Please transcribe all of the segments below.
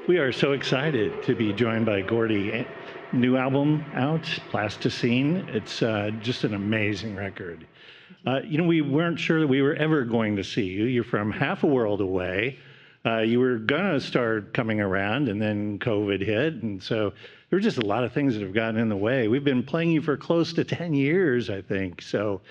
We are so excited to be joined by Gordi. New album out, Plasticine. It's just an amazing record. We weren't sure that we were ever going to see you. You're from half a world away. You were gonna start coming around, and then COVID hit, and so there were just a lot of things that have gotten in the way. We've been playing you for close to 10 years, I think. So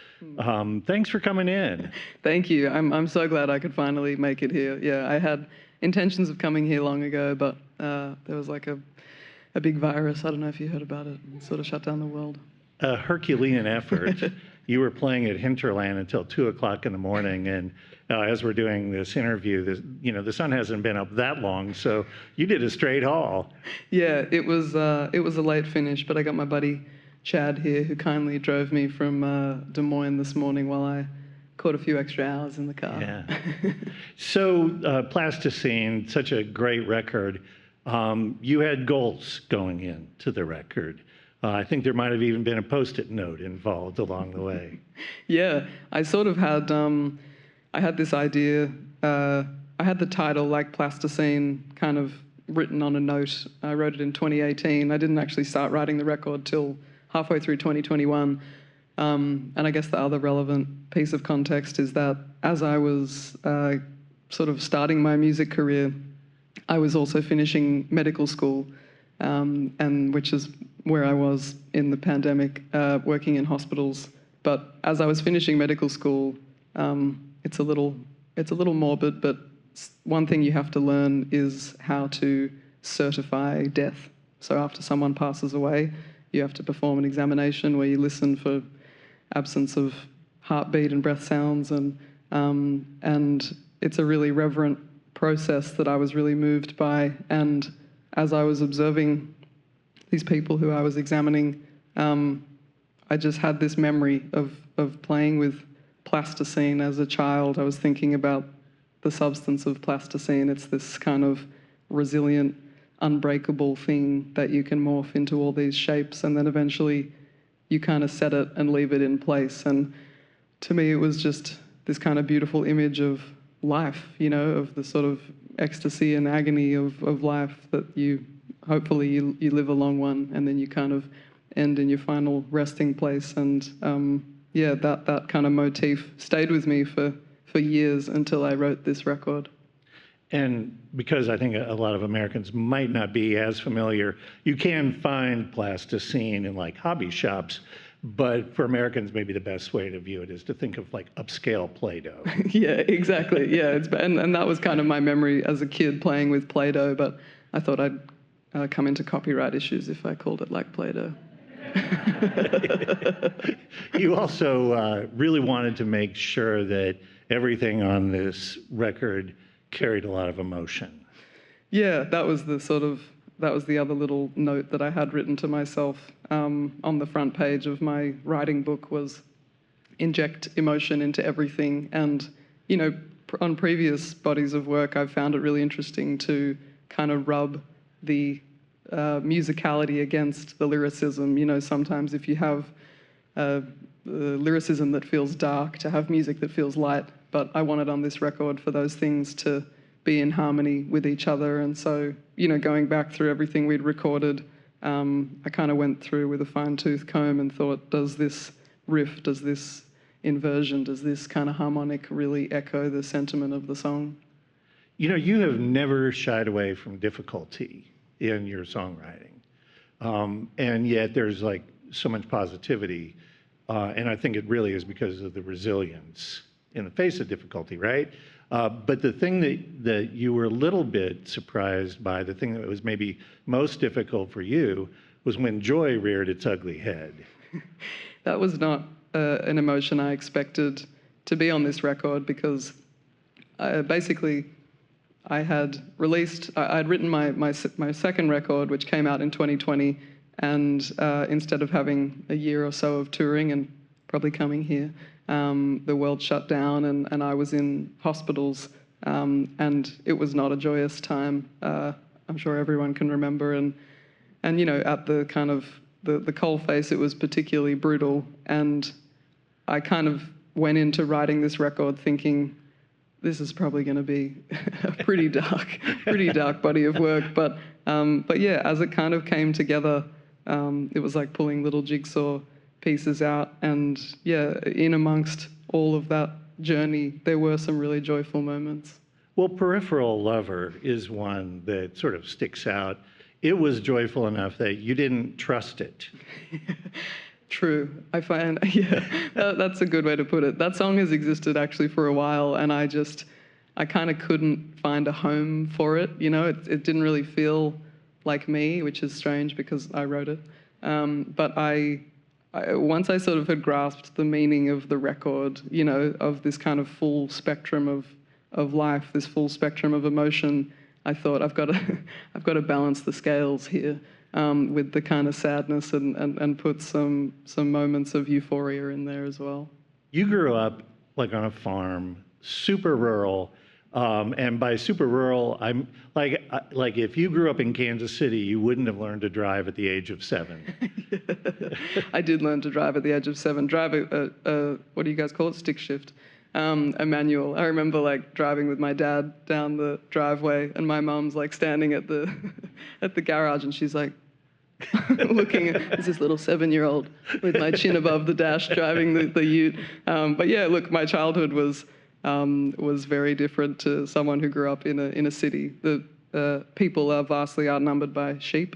thanks for coming in. Thank you. I'm so glad I could finally make it here. Yeah, I had intentions of coming here long ago, but there was like a big virus. I don't know if you heard about it. It sort of shut down the world. A Herculean effort. You were playing at Hinterland until 2 o'clock in the morning, and as we're doing this interview, the sun hasn't been up that long, so you did a straight haul. Yeah, it was a late finish, but I got my buddy Chad here, who kindly drove me from Des Moines this morning while I caught a few extra hours in the car. Yeah. So Plasticine, such a great record. You had goals going into the record. I think there might have even been a Post-it note involved along the way. Yeah, I sort of had, I had this idea, I had the title, like Plasticine, kind of written on a note. I wrote it in 2018. I didn't actually start writing the record till halfway through 2021. And I guess the other relevant piece of context is that as I was sort of starting my music career, I was also finishing medical school, and which is where I was in the pandemic, working in hospitals. But as I was finishing medical school, it's a little morbid, but one thing you have to learn is how to certify death. So after someone passes away, you have to perform an examination where you listen for absence of heartbeat and breath sounds, and it's a really reverent process that I was really moved by. And as I was observing these people who I was examining, I just had this memory of playing with plasticine as a child. I was thinking about the substance of plasticine. It's this kind of resilient, unbreakable thing that you can morph into all these shapes, and then eventually you kind of set it and leave it in place. And to me, it was just this kind of beautiful image of life, of the sort of ecstasy and agony of life, that hopefully you live a long one, and then you kind of end in your final resting place. And that kind of motif stayed with me for years until I wrote this record. And because I think a lot of Americans might not be as familiar, you can find plasticine in like hobby shops, but for Americans, maybe the best way to view it is to think of like upscale Play-Doh. Yeah, exactly. Yeah, and that was kind of my memory as a kid playing with Play-Doh, but I thought I'd come into copyright issues if I called it like Play-Doh. You also really wanted to make sure that everything on this record carried a lot of emotion. Yeah, that was the other little note that I had written to myself on the front page of my writing book, was inject emotion into everything. And, on previous bodies of work, I've found it really interesting to kind of rub the musicality against the lyricism. Sometimes if you have lyricism that feels dark, to have music that feels light. But I wanted on this record for those things to be in harmony with each other. And so, going back through everything we'd recorded, I kind of went through with a fine-tooth comb and thought, does this riff, does this inversion, does this kind of harmonic really echo the sentiment of the song? You have never shied away from difficulty in your songwriting. And yet there's like so much positivity. And I think it really is because of the resilience in the face of difficulty, right? But the thing that you were a little bit surprised by, the thing that was maybe most difficult for you, was when joy reared its ugly head. That was not an emotion I expected to be on this record, because basically I had written my second record, which came out in 2020, and instead of having a year or so of touring and probably coming here, the world shut down, and I was in hospitals, and it was not a joyous time. I'm sure everyone can remember, and at the kind of the coalface, it was particularly brutal. And I kind of went into writing this record thinking, this is probably going to be a pretty dark body of work. But yeah, as it kind of came together, it was like pulling little jigsaw pieces out. And yeah, in amongst all of that journey, there were some really joyful moments. Well, Peripheral Lover is one that sort of sticks out. It was joyful enough that you didn't trust it. True. I find, yeah, that's a good way to put it. That song has existed actually for a while, and I kind of couldn't find a home for it. You know, it didn't really feel like me, which is strange because I wrote it. But once I sort of had grasped the meaning of the record, you know, of this kind of full spectrum of life, this full spectrum of emotion, I thought I've got to balance the scales here with the kind of sadness and put some moments of euphoria in there as well. You grew up like on a farm, super rural, and by super rural, I'm like if you grew up in Kansas City, you wouldn't have learned to drive at the age of 7. I did learn to drive at the age of 7. Drive a what do you guys call it? Stick shift. A manual. I remember like driving with my dad down the driveway, and my mum's like standing at the at the garage, and she's like looking at this little 7-year-old with my chin above the dash driving the ute. But yeah, look, my childhood was very different to someone who grew up in a city. The people are vastly outnumbered by sheep.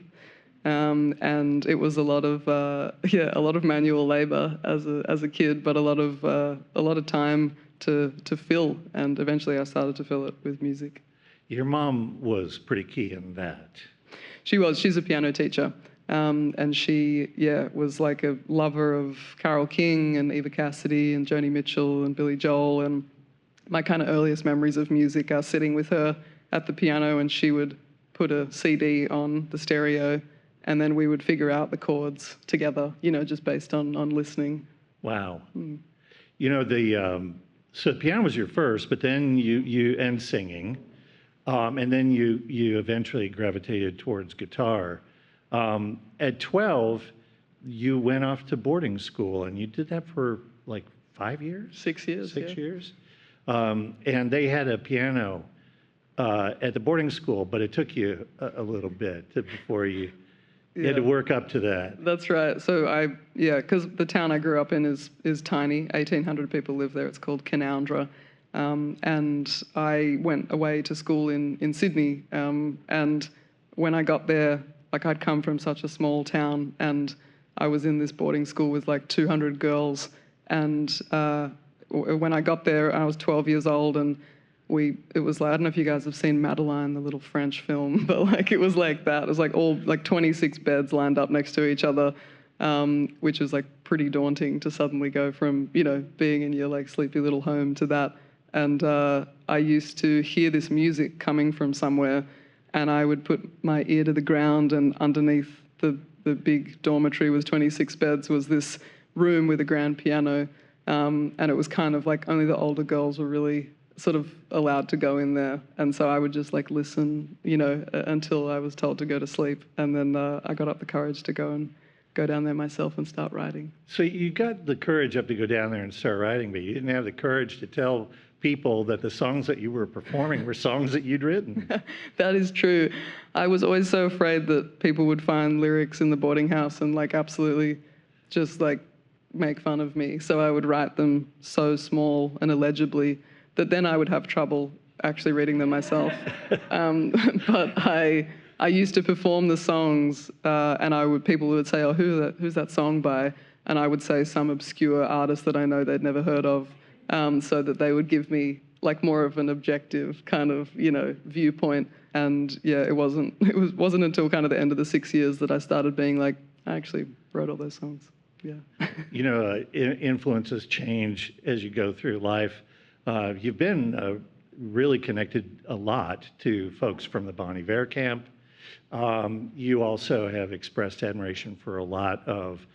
And it was a lot of manual labor as a kid, but a lot of time to fill, and eventually I started to fill it with music. Your mom was pretty key in that. She's a piano teacher, and she was like a lover of Carole King and Eva Cassidy and Joni Mitchell and Billy Joel, and my kind of earliest memories of music are sitting with her at the piano, and she would put a CD on the stereo, and then we would figure out the chords together, you know, just based on listening. Wow. You know, so the piano was your first, but then you and singing, and then you eventually gravitated towards guitar. At 12, you went off to boarding school, and you did that for like 5 years? 6 years. 6 years? And they had a piano at the boarding school, but it took you a little bit before you had to work up to that. That's right. So because the town I grew up in is tiny. 1,800 people live there. It's called Canowindra. And I went away to school in Sydney. And when I got there, like I'd come from such a small town, and I was in this boarding school with like 200 girls. And when I got there, I was 12 years old, and it was like, I don't know if you guys have seen Madeline, the little French film, but like it was like that. It was like all like 26 beds lined up next to each other, which was like pretty daunting to suddenly go from, you know, being in your like sleepy little home to that. And I used to hear this music coming from somewhere, and I would put my ear to the ground, and underneath the big dormitory with 26 beds was this room with a grand piano. And it was kind of like only the older girls were really sort of allowed to go in there, and so I would just like listen, you know, until I was told to go to sleep, and then I got up the courage to go down there myself and start writing. So you got the courage up to go down there and start writing, but you didn't have the courage to tell people that the songs that you were performing were songs that you'd written. That is true. I was always so afraid that people would find lyrics in the boarding house and like absolutely just like make fun of me. So I would write them so small and illegibly that then I would have trouble actually reading them myself. But I used to perform the songs, and people would say, "Oh, who's that song by?" And I would say some obscure artist that I know they'd never heard of, so that they would give me like more of an objective kind of, you know, viewpoint. And yeah, it wasn't until kind of the end of the 6 years that I started being like, I actually wrote all those songs. Yeah. You know, influences change as you go through life. You've been really connected a lot to folks from the Bon Iver camp. You also have expressed admiration for a lot of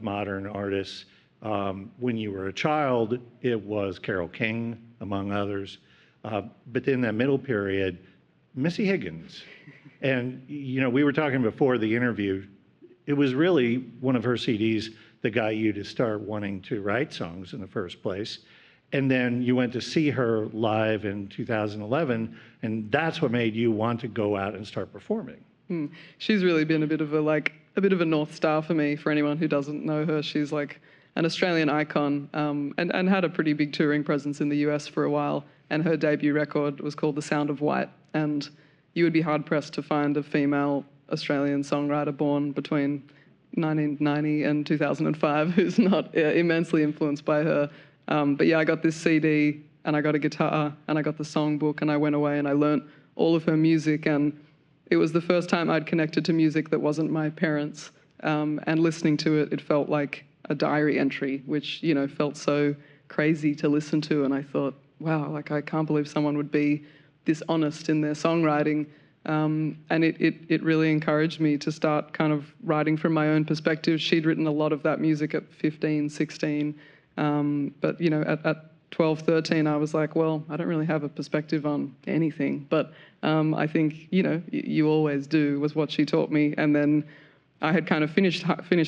modern artists. When you were a child, it was Carole King, among others. But in that middle period, Missy Higgins. And, you know, we were talking before the interview, it was really one of her CDs that got you to start wanting to write songs in the first place. And then you went to see her live in 2011, and that's what made you want to go out and start performing. She's really been a bit of a North Star for me. For anyone who doesn't know her, she's like an Australian icon, and had a pretty big touring presence in the US for a while. And her debut record was called The Sound of White. And you would be hard-pressed to find a female Australian songwriter born between 1990 and 2005 who's not immensely influenced by her. But yeah, I got this CD, and I got a guitar, and I got the songbook, and I went away and I learnt all of her music. And it was the first time I'd connected to music that wasn't my parents. And listening to it, it felt like a diary entry, which, you know, felt so crazy to listen to. And I thought, wow, like, I can't believe someone would be this honest in their songwriting. And it really encouraged me to start kind of writing from my own perspective. She'd written a lot of that music at 15, 16. But, you know, at 12, 13, I was like, well, I don't really have a perspective on anything. But I think, you know, you always do, was what she taught me. And then I had kind of finished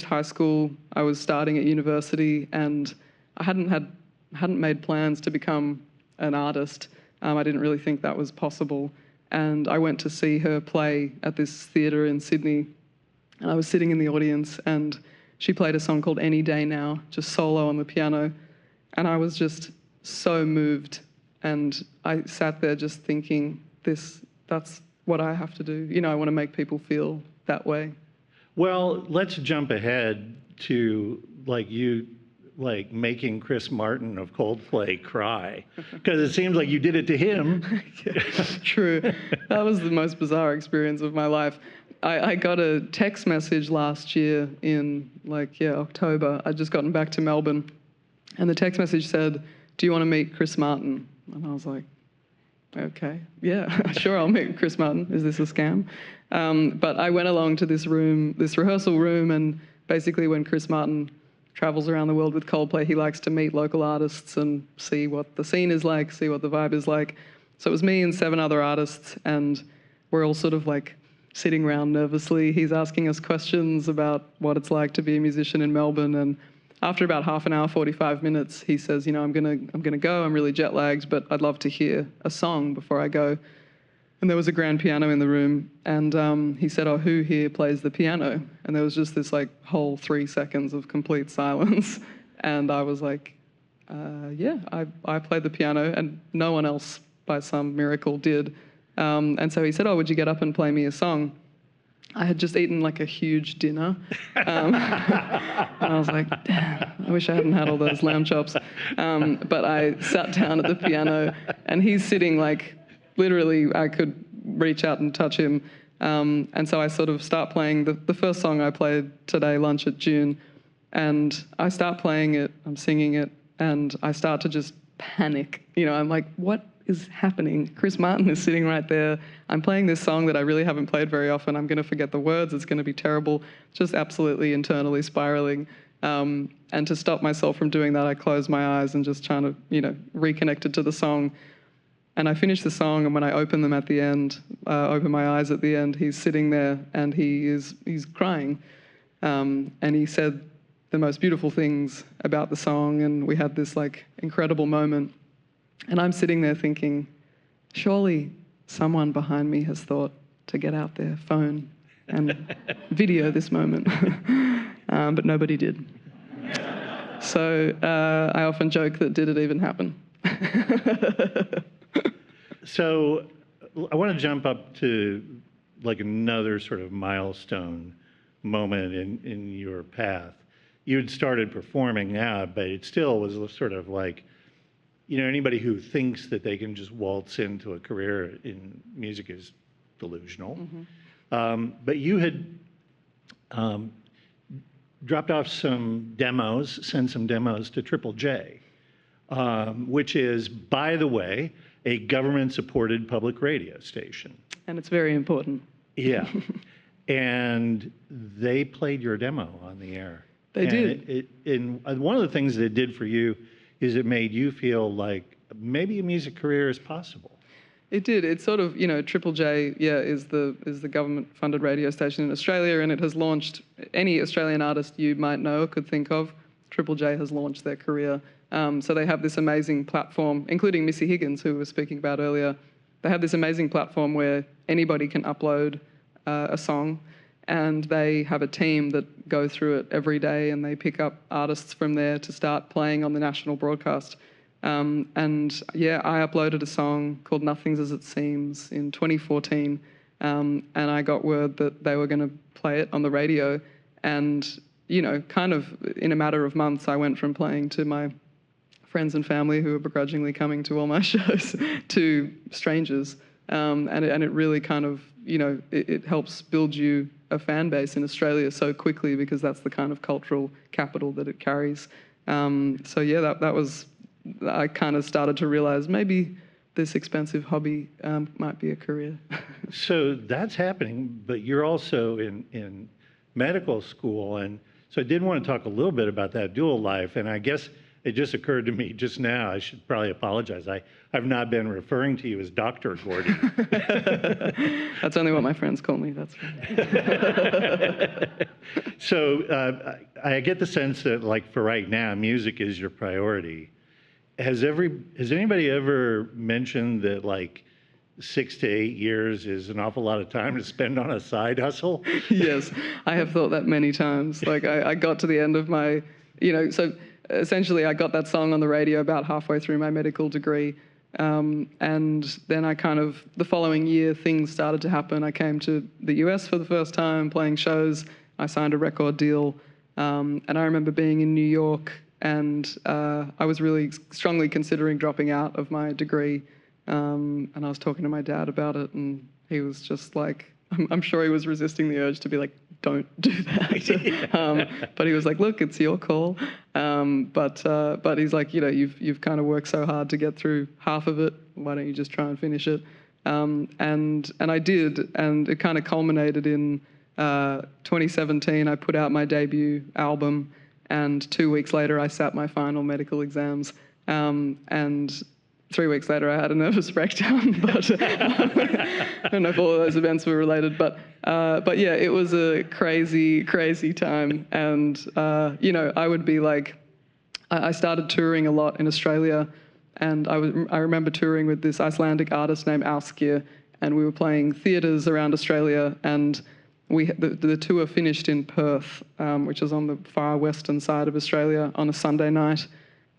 high school. I was starting at university, and I hadn't made plans to become an artist. I didn't really think that was possible. And I went to see her play at this theatre in Sydney. And I was sitting in the audience, and she played a song called Any Day Now, just solo on the piano. And I was just so moved. And I sat there just thinking, that's what I have to do. You know, I want to make people feel that way. Well, let's jump ahead to like making Chris Martin of Coldplay cry, because it seems like you did it to him. True. That was the most bizarre experience of my life. I got a text message last year in October. I'd just gotten back to Melbourne, and the text message said, "Do you want to meet Chris Martin?" And I was like, okay, yeah, sure, I'll meet Chris Martin. Is this a scam? But I went along to this rehearsal room, and basically when Chris Martin travels around the world with Coldplay, he likes to meet local artists and see what the scene is like, see what the vibe is like. So it was me and 7 other artists, and we're all sort of like sitting around nervously. He's asking us questions about what it's like to be a musician in Melbourne, and after about half an hour, 45 minutes, he says, you know, I'm gonna go, I'm really jet lagged, but I'd love to hear a song before I go. And there was a grand piano in the room, and he said, oh, who here plays the piano? And there was just this like whole 3 seconds of complete silence. And I was like, yeah, I played the piano, and no one else by some miracle did. And so he said, oh, would you get up and play me a song? I had just eaten like a huge dinner. And I was like, damn, I wish I hadn't had all those lamb chops. But I sat down at the piano, and he's sitting like, literally, I could reach out and touch him. And so I sort of start playing the first song I played today, Lunch at June. And I start playing it, I'm singing it, and I start to just panic. You know, I'm like, what is happening? Chris Martin is sitting right there. I'm playing this song that I really haven't played very often. I'm going to forget the words. It's going to be terrible. Just absolutely internally spiraling. And to stop myself from doing that, I closed my eyes and just trying to, you know, reconnected to the song. And I finished the song, and when I open them at the end, open my eyes at the end, he's sitting there, and he's crying. And he said the most beautiful things about the song, and we had this like incredible moment. And I'm sitting there thinking, surely someone behind me has thought to get out their phone and video this moment. But nobody did. So I often joke that did it even happen? So I want to jump up to like another sort of milestone moment in your path. You had started performing now, but it still was sort of like, you know, anybody who thinks that they can just waltz into a career in music is delusional. Mm-hmm. But you had dropped off some demos, sent some demos to Triple J, which is, by the way, a government-supported public radio station. And it's very important. Yeah. And they played your demo on the air. They did. And one of the things that it did for you is it made you feel like maybe a music career is possible. It did. It's sort of, you know, Triple J, yeah, is the government-funded radio station in Australia, and it has launched any Australian artist you might know or could think of. Triple J has launched their career So they have this amazing platform, including Missy Higgins, who we were speaking about earlier. They have this amazing platform where anybody can upload a song, and they have a team that go through it every day, and they pick up artists from there to start playing on the national broadcast. And yeah, I uploaded a song called Nothing's As It Seems in 2014, and I got word that they were going to play it on the radio. And, you know, kind of in a matter of months, I went from playing to my friends and family who were begrudgingly coming to all my shows to strangers. And it really kind of, you know, it helps build you a fan base in Australia so quickly, because that's the kind of cultural capital that it carries. So yeah, that was, I kind of started to realize maybe this expensive hobby might be a career. So that's happening, but you're also in medical school, and so I did want to talk a little bit about that dual life, and I guess it just occurred to me just now, I should probably apologize. I've not been referring to you as Dr. Gordi. That's only what my friends call me, that's right. So I get the sense that, like, for right now, music is your priority. Has anybody ever mentioned that, like, 6 to 8 years is an awful lot of time to spend on a side hustle? Yes, I have thought that many times. Like, I got to the end of my, you know, so essentially I got that song on the radio about halfway through my medical degree. And then I kind of, the following year, things started to happen. I came to the US for the first time, playing shows. I signed a record deal. And I remember being in New York, and I was really strongly considering dropping out of my degree. And I was talking to my dad about it, and he was just like, I'm sure he was resisting the urge to be like, don't do that. But he was like, look, it's your call. But he's like, you know, you've kind of worked so hard to get through half of it. Why don't you just try and finish it? And I did, and it kind of culminated in 2017. I put out my debut album, and 2 weeks later, I sat my final medical exams. And 3 weeks later, I had a nervous breakdown. But I don't know if all of those events were related. But yeah, it was a crazy, crazy time. And, you know, I would be like, I started touring a lot in Australia. And I remember touring with this Icelandic artist named Ásgeir, and we were playing theatres around Australia. And the tour finished in Perth, which is on the far western side of Australia, on a Sunday night.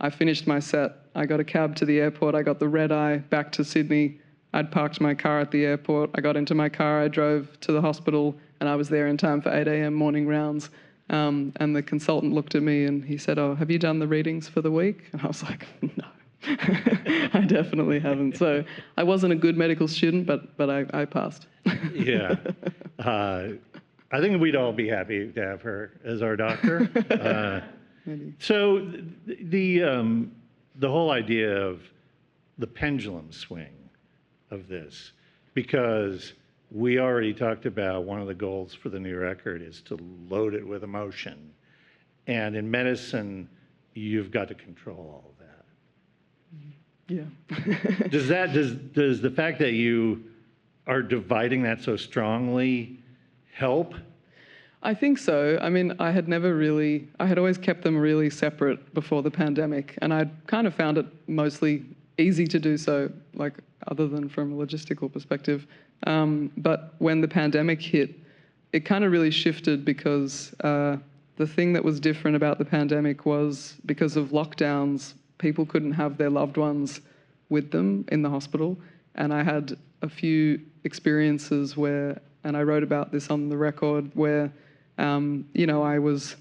I finished my set. I got a cab to the airport. I got the red eye back to Sydney. I'd parked my car at the airport. I got into my car. I drove to the hospital, and I was there in time for 8 a.m. morning rounds. And the consultant looked at me and he said, "Oh, have you done the readings for the week?" And I was like, "No, I definitely haven't." So I wasn't a good medical student, but I passed. Yeah. I think we'd all be happy to have her as our doctor. Maybe. So the whole idea of the pendulum swing of this, because we already talked about one of the goals for the new record is to load it with emotion. And in medicine, you've got to control all of that. Yeah. Does the fact that you are dividing that so strongly help? I think so. I mean, I had always kept them really separate before the pandemic, and I'd kind of found it mostly easy to do so, like, other than from a logistical perspective. But when the pandemic hit, it kind of really shifted, because the thing that was different about the pandemic was, because of lockdowns, people couldn't have their loved ones with them in the hospital. And I had a few experiences where, and I wrote about this on the record, where you know, I was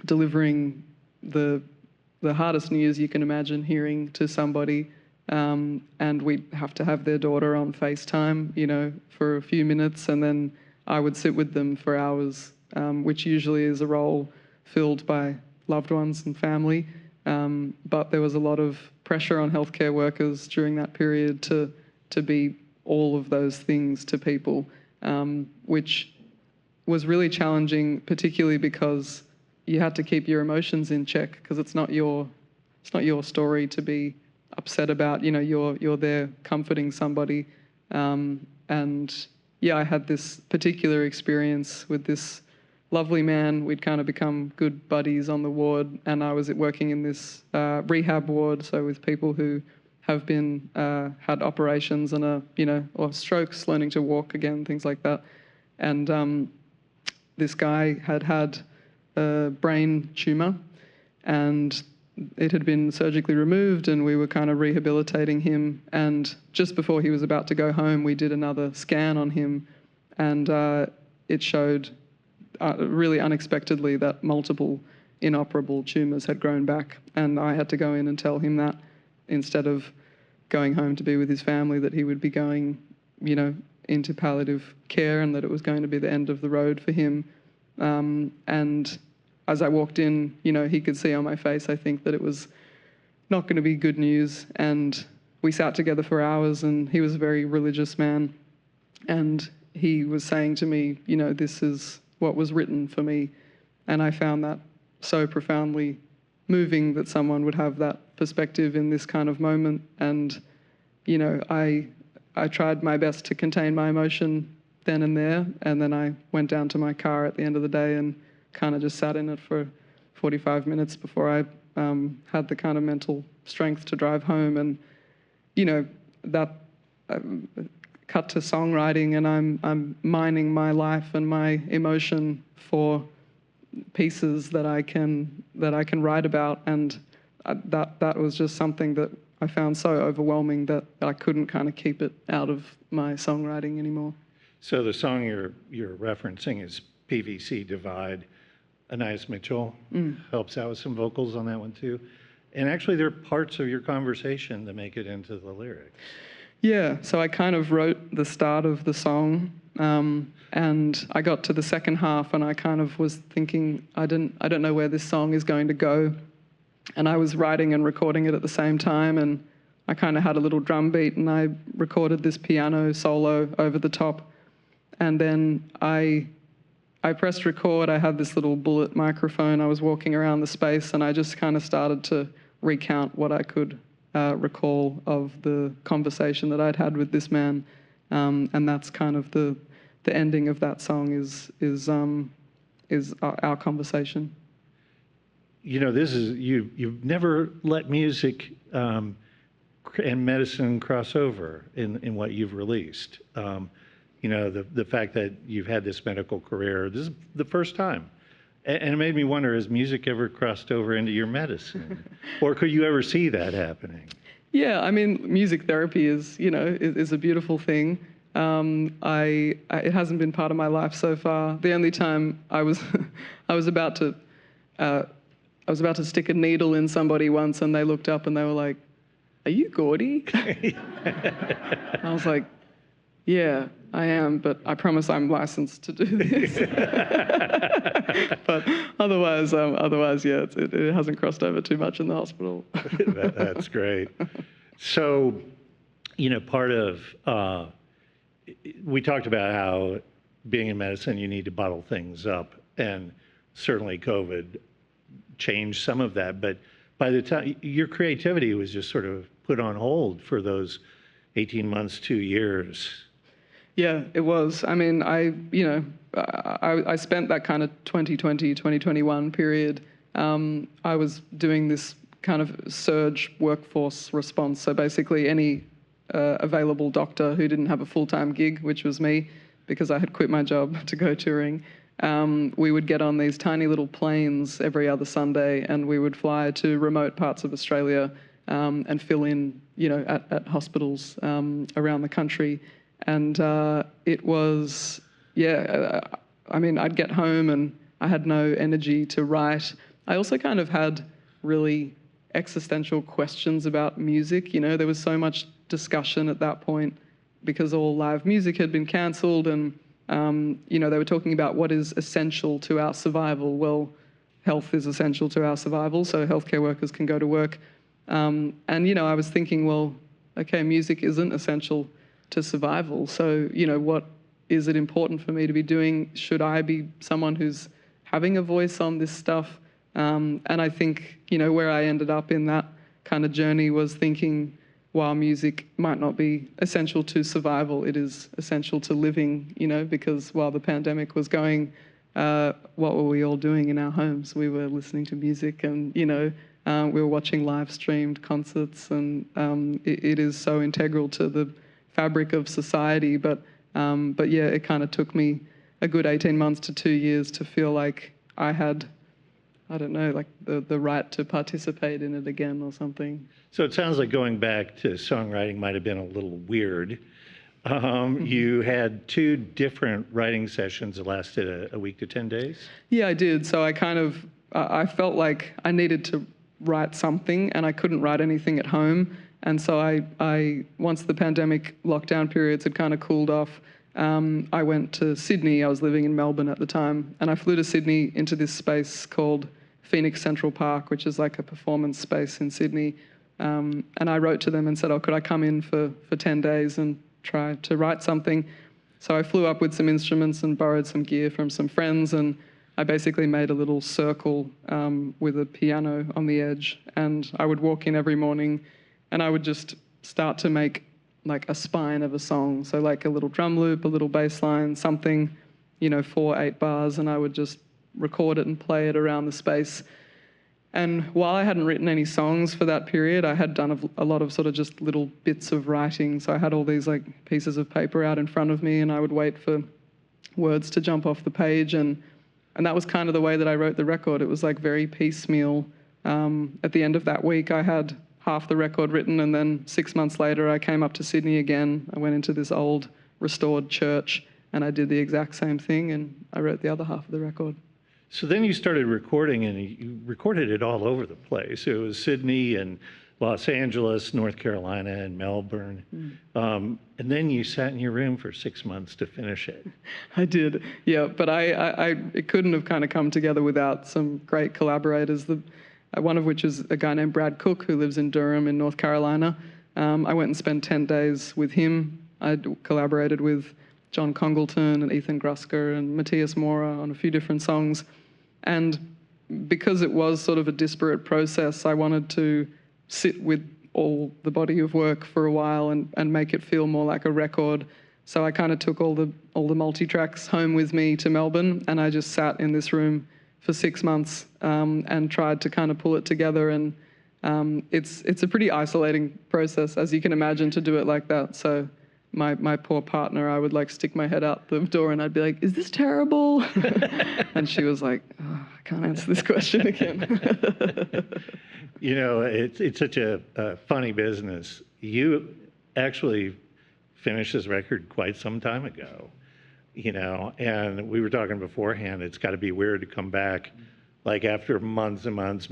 delivering the hardest news you can imagine hearing to somebody, and we'd have to have their daughter on FaceTime, you know, for a few minutes, and then I would sit with them for hours, which usually is a role filled by loved ones and family. But there was a lot of pressure on healthcare workers during that period to be all of those things to people, which was really challenging, particularly because you had to keep your emotions in check, because it's not your story to be upset about. You know, you're there comforting somebody, and yeah, I had this particular experience with this lovely man. We'd kind of become good buddies on the ward, and I was working in this rehab ward, so with people who have been had operations and or strokes, learning to walk again, things like that. And this guy had a brain tumor, and it had been surgically removed, and we were kind of rehabilitating him. And just before he was about to go home, we did another scan on him, and it showed really unexpectedly that multiple inoperable tumors had grown back. And I had to go in and tell him that instead of going home to be with his family, that he would be going, into palliative care, and that it was going to be the end of the road for him. And as I walked in, he could see on my face, I think, that it was not going to be good news. And we sat together for hours, and he was a very religious man. And he was saying to me, this is what was written for me. And I found that so profoundly moving that someone would have that perspective in this kind of moment. And, I tried my best to contain my emotion then and there. And then I went down to my car at the end of the day and kind of just sat in it for 45 minutes before I had the kind of mental strength to drive home. And, that cut to songwriting, and I'm mining my life and my emotion for pieces that I can write about. And that was just something that I found so overwhelming that I couldn't kind of keep it out of my songwriting anymore. So the song you're referencing is PVC Divide. Anais Mitchell helps out with some vocals on that one too. And actually there are parts of your conversation that make it into the lyrics. Yeah, so I kind of wrote the start of the song, and I got to the second half, and I kind of was thinking, I don't know where this song is going to go. And I was writing and recording it at the same time, and I kind of had a little drum beat, and I recorded this piano solo over the top. And then I pressed record. I had this little bullet microphone. I was walking around the space, and I just kind of started to recount what I could recall of the conversation that I'd had with this man. And that's kind of the ending of that song is our conversation. This is you've never let music and medicine cross over in what you've released. The fact that you've had this medical career, this is the first time. And it made me wonder, has music ever crossed over into your medicine? Or could you ever see that happening? Yeah, I mean, music therapy is a beautiful thing. It hasn't been part of my life so far. The only time I was about to stick a needle in somebody once, and they looked up and they were like, "Are you Gordi?" I was like, "Yeah, I am, but I promise I'm licensed to do this." But otherwise, yeah, it hasn't crossed over too much in the hospital. That's great. So, part of, we talked about how being in medicine, you need to bottle things up, and certainly COVID changed some of that. But by the time, your creativity was just sort of put on hold for those 18 months, 2 years. Yeah, it was. I mean, I spent that kind of 2020, 2021 period. I was doing this kind of surge workforce response. So basically any available doctor who didn't have a full-time gig, which was me, because I had quit my job to go touring, we would get on these tiny little planes every other Sunday, and we would fly to remote parts of Australia and fill in, at hospitals around the country. And it was, I mean, I'd get home and I had no energy to write. I also kind of had really existential questions about music. There was so much discussion at that point because all live music had been cancelled, and, they were talking about what is essential to our survival. Well, health is essential to our survival, so healthcare workers can go to work. And, I was thinking, well, okay, music isn't essential to survival. So, what is it important for me to be doing? Should I be someone who's having a voice on this stuff? And I think, where I ended up in that kind of journey was thinking, while music might not be essential to survival, it is essential to living, because while the pandemic was going what were we all doing in our homes? We were listening to music, and we were watching live streamed concerts, and it is so integral to the fabric of society. But yeah, it kind of took me a good 18 months to 2 years to feel like I had, I don't know, like the right to participate in it again or something. So it sounds like going back to songwriting might have been a little weird. You had 2 different writing sessions that lasted a week to 10 days? Yeah, I did. So I felt like I needed to write something, and I couldn't write anything at home. And so I once the pandemic lockdown periods had kind of cooled off, I went to Sydney. I was living in Melbourne at the time, and I flew to Sydney into this space called Phoenix Central Park, which is like a performance space in Sydney. And I wrote to them and said, could I come in for 10 days and try to write something? So I flew up with some instruments and borrowed some gear from some friends, and I basically made a little circle with a piano on the edge, and I would walk in every morning and I would just start to make like a spine of a song. So like a little drum loop, a little bass line, something, 4, 8 bars, and I would just record it and play it around the space. And while I hadn't written any songs for that period, I had done a lot of sort of just little bits of writing. So I had all these like pieces of paper out in front of me, and I would wait for words to jump off the page. And that was kind of the way that I wrote the record. It was like very piecemeal. At the end of that week, I had half the record written, and then 6 months later, I came up to Sydney again. I went into this old restored church, and I did the exact same thing, and I wrote the other half of the record. So then you started recording, and you recorded it all over the place. It was Sydney and Los Angeles, North Carolina, and Melbourne. And then you sat in your room for 6 months to finish it. I did, yeah. But it couldn't have kind of come together without some great collaborators. One of which is a guy named Brad Cook, who lives in Durham in North Carolina. I went and spent 10 days with him. I collaborated with John Congleton and Ethan Grusker and Matthias Mora on a few different songs. And because it was sort of a disparate process, I wanted to sit with all the body of work for a while and make it feel more like a record. So I kind of took all the multi-tracks home with me to Melbourne, and I just sat in this room for 6 months and tried to kind of pull it together. And it's a pretty isolating process, as you can imagine, to do it like that. So my poor partner, I would like stick my head out the door and I'd be like, is this terrible? And she was like, I can't answer this question again. It's such a funny business. You actually finished this record quite some time ago. And we were talking beforehand, it's got to be weird to come back like after months and months,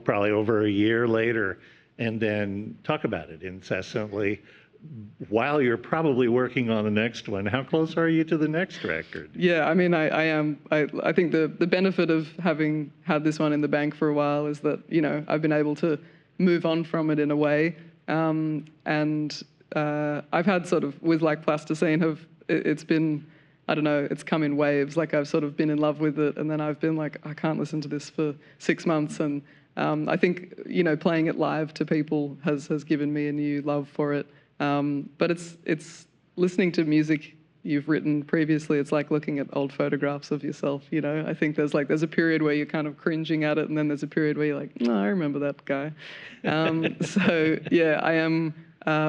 probably over a year later, and then talk about it incessantly while you're probably working on the next one. How close are you to the next record? Yeah, I mean, I am. I think the benefit of having had this one in the bank for a while is that, I've been able to move on from it in a way. And I've had sort of, with like Plasticine, it's been, I don't know, it's come in waves. Like I've sort of been in love with it, and then I've been like, I can't listen to this for 6 months. And I think, playing it live to people has given me a new love for it. But it's listening to music you've written previously. It's like looking at old photographs of yourself. I think there's a period where you're kind of cringing at it, and then there's a period where you're like, no, I remember that guy. So yeah, I am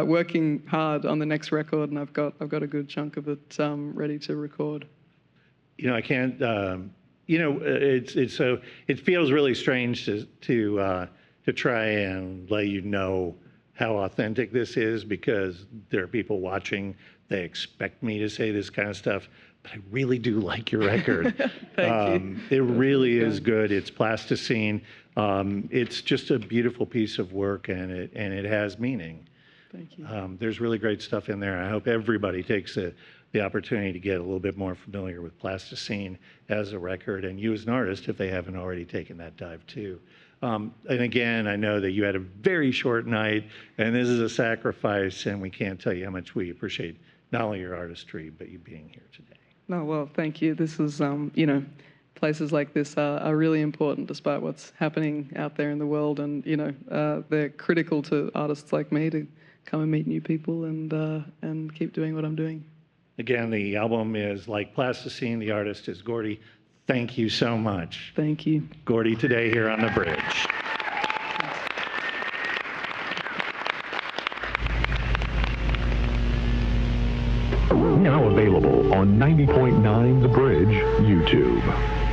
working hard on the next record, and I've got a good chunk of it ready to record. I can't. It's so it feels really strange to try and let you know how authentic this is, because there are people watching. They expect me to say this kind of stuff, but I really do like your record. Thank you. It really is good. It's Plasticine. It's just a beautiful piece of work, and it has meaning. Thank you. There's really great stuff in there. I hope everybody takes the opportunity to get a little bit more familiar with Plasticine as a record, and you as an artist, if they haven't already taken that dive too. And again, I know that you had a very short night, and this is a sacrifice, and we can't tell you how much we appreciate not only your artistry, but you being here today. No, well, thank you. This is, places like this are really important despite what's happening out there in the world, and, they're critical to artists like me to come and meet new people and keep doing what I'm doing. Again, the album is Like Plasticine. The artist is Gordi. Thank you so much. Thank you. Gordi today here on the Bridge. Now available on 90.9 The Bridge YouTube.